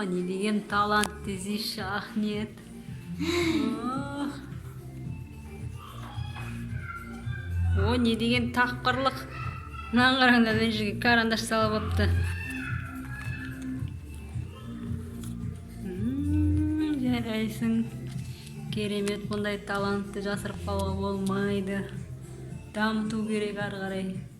не деген талант десейші, Ахмет. О, не деген тапқырлық. Мынаған қараңдар, мына жерге карандаш салып алыпты. Жарайсың. Керемет, бұндай талантты жасырып қалуға болмайды. Дамыту керек ары қарай.